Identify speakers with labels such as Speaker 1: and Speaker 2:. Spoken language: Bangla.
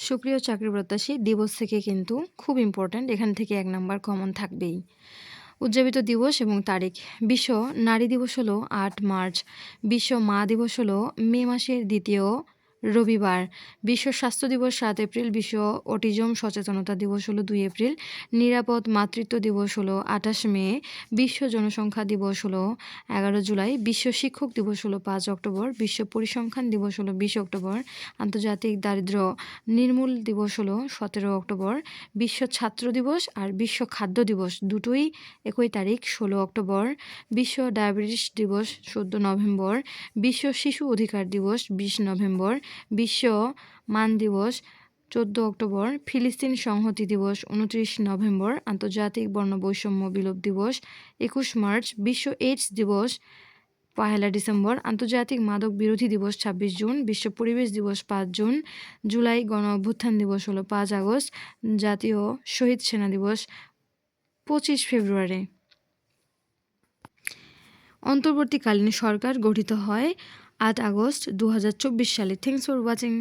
Speaker 1: সুপ্রিয় চাকরি প্রত্যাশী দিবস থেকে কিন্তু খুব ইম্পর্ট্যান্ট, এখান থেকে ১ নাম্বার কমন থাকবেই। উদযাপিত দিবস এবং তারিখ। বিশ্ব নারী দিবস হলো ৮ মার্চ, বিশ্ব মা দিবস হলো মে মাসের ২য় রবিবার, বিশ্ব স্বাস্থ্য দিবস ৭ এপ্রিল, বিশ্ব অটিজম সচেতনতা দিবস হলো ২ এপ্রিল, নিরাপদ মাতৃত্ব দিবস হলো ২৮ মে, বিশ্ব জনসংখ্যা দিবস হলো ১১ জুলাই, বিশ্ব শিক্ষক দিবস হলো ৫ অক্টোবর, বিশ্ব পরিসংখ্যান দিবস হলো ২০ অক্টোবর, আন্তর্জাতিক দারিদ্র্য নির্মূল দিবস হলো ১৭ অক্টোবর, বিশ্ব ছাত্র দিবস আর বিশ্ব খাদ্য দিবস দুটোই একই তারিখ ১৬ অক্টোবর, বিশ্ব ডায়াবেটিস দিবস ১৪ নভেম্বর, বিশ্ব শিশু অধিকার দিবস ২০ নভেম্বর, বিশ্ব মান দিবস ১৪ অক্টোবর, ফিলিস্তিন সংহতি দিবস ২৯ নভেম্বর, আন্তর্জাতিক বর্ণবৈষম্য বিলোপ দিবস ২১ মার্চ, বিশ্ব এইডস দিবস ১ ডিসেম্বর, আন্তর্জাতিক মাদক বিরোধী দিবস ২৬ জুন, বিশ্ব পরিবেশ দিবস ৫ জুন, জুলাই গণ অভ্যুত্থান দিবস হলো ৫ আগস্ট, জাতীয় শহীদ সেনা দিবস ২৫ ফেব্রুয়ারি। অন্তর্বর্তীকালীন সরকার গঠিত হয় ৮ আগস্ট ২০২৪ সালে। Thanks for watching.